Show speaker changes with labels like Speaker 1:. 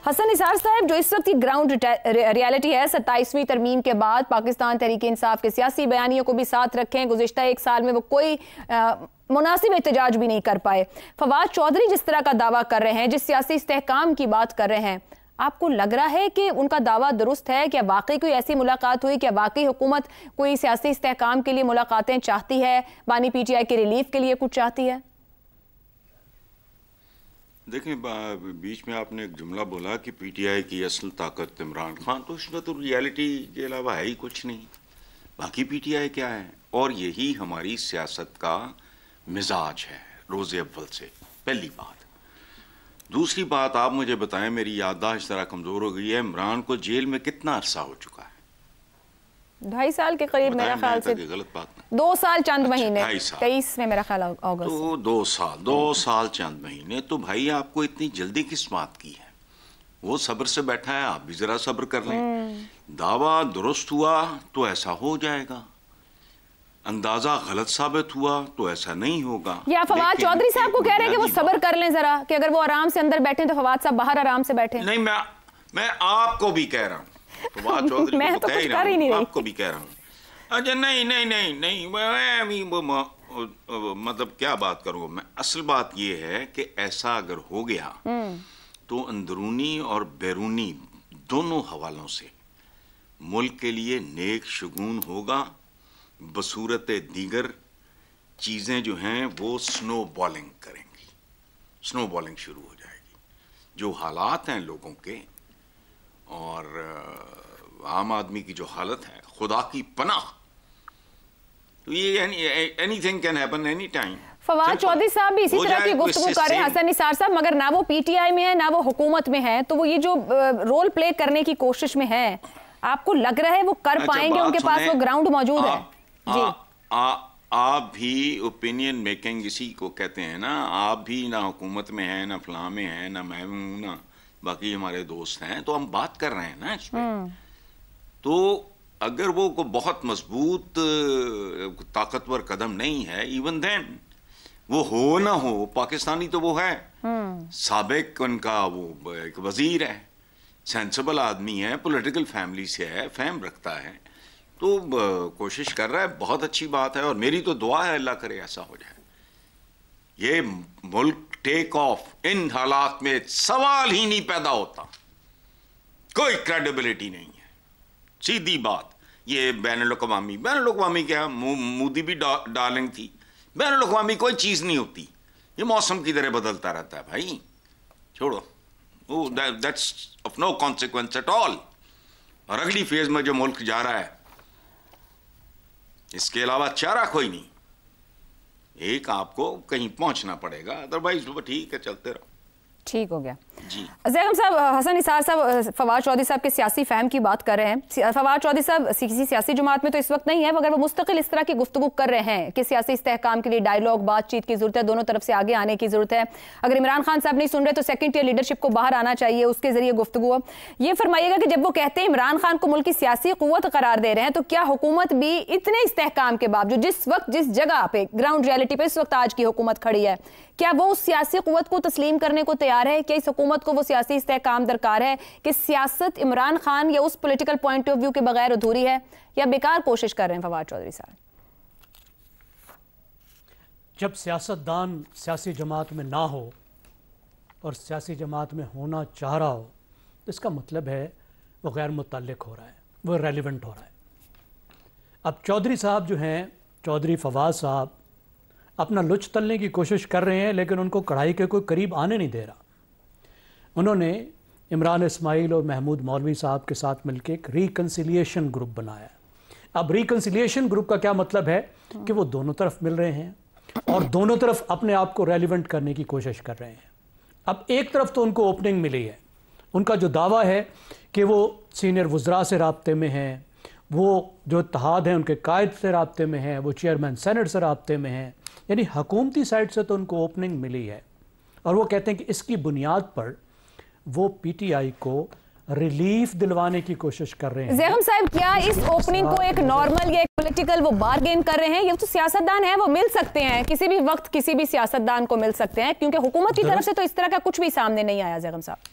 Speaker 1: حسن نثار صاحب، جو اس وقت کی گراؤنڈ ریالٹی ہے 27ویں ترمیم کے بعد پاکستان تحریک انصاف کے سیاسی بیانیوں کو بھی ساتھ رکھیں، گزشتہ ایک سال میں وہ کوئی مناسب احتجاج بھی نہیں کر پائے. فواد چودھری جس طرح کا دعویٰ کر رہے ہیں، جس سیاسی استحکام کی بات کر رہے ہیں، آپ کو لگ رہا ہے کہ ان کا دعویٰ درست ہے؟ کیا واقعی کوئی ایسی ملاقات ہوئی؟ کیا واقعی حکومت کوئی سیاسی استحکام کے لیے ملاقاتیں چاہتی ہے؟ بانی پی ٹی آئی کے ریلیف کے لیے کچھ چاہتی ہے؟
Speaker 2: دیکھیں، بیچ میں آپ نے ایک جملہ بولا کہ پی ٹی آئی کی اصل طاقت عمران خان، تو اس میں تو ریالٹی کے علاوہ ہے ہی کچھ نہیں. باقی پی ٹی آئی کیا ہے؟ اور یہی ہماری سیاست کا مزاج ہے روز اول سے. پہلی بات. دوسری بات، آپ مجھے بتائیں، میری یادداشت ذرا کمزور ہو گئی ہے، عمران کو جیل میں کتنا عرصہ ہو چکا ہے؟
Speaker 1: 2.5 سال کے قریب میرا خیال سے.
Speaker 2: غلط بات نہیں.
Speaker 1: 2 سال چند مہینے. 23 میں میرا خیال اگست.
Speaker 2: تو 2 سال چند مہینے. تو بھائی آپ کو اتنی جلدی کس بات کی ہے؟ وہ صبر سے بیٹھا ہے، آپ بھی ذرا صبر کر لیں. دعویٰ درست ہوا تو ایسا ہو جائے گا، اندازہ غلط ثابت ہوا تو ایسا نہیں ہوگا.
Speaker 1: یا فواد چودھری صاحب کو کہہ رہے ہیں کہ وہ صبر کر لیں ذرا، کہ اگر وہ آرام سے اندر بیٹھیں تو فواد صاحب باہر آرام سے بیٹھیں.
Speaker 2: نہیں، میں آپ کو بھی کہہ رہا ہوں، فواد چودھری
Speaker 1: میں تو کچھ کر ہی نہیں رہی،
Speaker 2: آپ کو بھی کہہ رہا ہوں. اچھا نہیں، مطلب کیا بات کروں میں. اصل بات یہ ہے کہ ایسا اگر ہو گیا تو اندرونی اور بیرونی دونوں حوالوں سے ملک کے لیے نیک شگون ہوگا. بصورت دیگر چیزیں جو ہیں وہ سنو بالنگ کریں گی، سنو بالنگ شروع ہو جائے گی. جو حالات ہیں لوگوں کے اور عام آدمی کی جو حالت ہے، خدا کی پناہ، تو یہ anything can happen any time.
Speaker 1: Fawad Chaudhry صاحب بھی اسی طرح کی گفتگو کر رہے ہیں حسن نثار صاحب، مگر نہ وہ پی ٹی آئی میں ہے نہ وہ حکومت میں ہے، تو وہ یہ جو رول پلے کرنے کی کوشش میں ہے، آپ کو لگ رہا ہے وہ کر پائیں گے؟ ان کے پاس وہ گراؤنڈ موجود ہے؟ جی،
Speaker 2: آپ بھی اوپینین میکنگ اسی کو کہتے ہیں نا. آپ بھی نہ حکومت میں ہیں، نہ فلاں میں ہیں، نہ میں ہوں، نہ باقی ہمارے دوست ہیں، تو ہم بات کر رہے ہیں نا اس پہ. تو اگر وہ بہت مضبوط طاقتور قدم نہیں ہے، ایون دین وہ ہو نہ ہو، پاکستانی تو وہ ہے، سابق ان کا وہ ایک وزیر ہے، سینسبل آدمی ہے، پولیٹیکل فیملی سے ہے، فہم رکھتا ہے، تو کوشش کر رہا ہے. بہت اچھی بات ہے، اور میری تو دعا ہے اللہ کرے ایسا ہو جائے. یہ ملک ٹیک آف ان حالات میں سوال ہی نہیں پیدا ہوتا، کوئی کریڈیبلٹی نہیں ہے. سیدھی بات. یہ بین الاقوامی کیا، مودی بھی ڈارلنگ تھی. بین الاقوامی کوئی چیز نہیں ہوتی، یہ موسم کی طرح بدلتا رہتا ہے بھائی، چھوڑو. That's of no consequence at all. اور اگلی فیز میں جو ملک جا رہا ہے، اس کے علاوہ چارہ کوئی نہیں. ایک آپ کو کہیں پہنچنا پڑے گا، ادروائز وہ ٹھیک ہے، چلتے رہو.
Speaker 1: ٹھیک ہو گیا.
Speaker 2: جی
Speaker 1: زیغم صاحب، حسن نثار صاحب فواد چودھری صاحب کے سیاسی فہم کی بات کر رہے ہیں. فواد چودھری صاحب کسی سیاسی جماعت میں تو اس وقت نہیں ہے، مگر وہ مستقل اس طرح کی گفتگو کر رہے ہیں کہ سیاسی استحکام کے لیے ڈائیلاگ، بات چیت کی ضرورت ہے، دونوں طرف سے آگے آنے کی ضرورت ہے. اگر عمران خان صاحب نہیں سن رہے تو سیکنڈ ٹیئر لیڈرشپ کو باہر آنا چاہیے، اس کے ذریعے گفتگو. یہ فرمائیے گا کہ جب وہ کہتے ہیں عمران خان کو ملک کی سیاسی قوت قرار دے رہے ہیں، تو کیا حکومت بھی اتنے استحکام کے باوجود، جس وقت جس جگہ پہ گراؤنڈ ریالٹی پہ اس وقت آج کی حکومت کھڑی ہے، کیا وہ اس سیاسی قوت کو تسلیم کرنے کو تیار ہے؟ کیا اس حکومت کو وہ سیاسی استحکام درکار ہے کہ سیاست عمران خان یا اس پولیٹیکل پوائنٹ آف ویو کے بغیر ادھوری ہے، یا بیکار کوشش کر رہے ہیں فواد چودھری صاحب؟
Speaker 3: جب سیاستدان سیاسی جماعت میں نہ ہو اور سیاسی جماعت میں ہونا چاہ رہا ہو، تو اس کا مطلب ہے وہ غیر متعلق ہو رہا ہے، وہ ریلیونٹ ہو رہا ہے. اب چودھری صاحب جو ہیں، چودھری فواد صاحب اپنا لچ تلنے کی کوشش کر رہے ہیں، لیکن ان کو کڑھائی کے کوئی قریب آنے نہیں دے رہا. انہوں نے عمران اسماعیل اور محمود مولوی صاحب کے ساتھ مل کے ایک ریکنسیلیشن گروپ بنایا. اب ریکنسیلیشن گروپ کا کیا مطلب ہے کہ وہ دونوں طرف مل رہے ہیں اور دونوں طرف اپنے آپ کو ریلیونٹ کرنے کی کوشش کر رہے ہیں. اب ایک طرف تو ان کو اوپننگ ملی ہے، ان کا جو دعویٰ ہے کہ وہ سینئر وزراء سے رابطے میں ہیں، وہ جو اتحاد ہیں ان کے قائد سے رابطے میں ہیں، وہ چیئرمین سینٹ سے رابطے میں ہیں، یعنی حکومتی سائٹ سے تو ان کو اوپننگ ملی ہے. اور وہ کہتے ہیں کہ اس کی بنیاد پر وہ پی ٹی آئی کو ریلیف دلوانے کی کوشش کر رہے ہیں.
Speaker 1: زیغم صاحب، کیا اس اوپننگ کو ایک نارمل یا ایک پولیٹیکل وہ بارگین کر رہے ہیں؟ یہ تو سیاستدان ہیں، وہ مل سکتے ہیں کسی بھی وقت، کسی بھی سیاستدان کو مل سکتے ہیں، کیونکہ حکومت کی طرف سے تو اس طرح کا کچھ بھی سامنے نہیں آیا. زیغم صاحب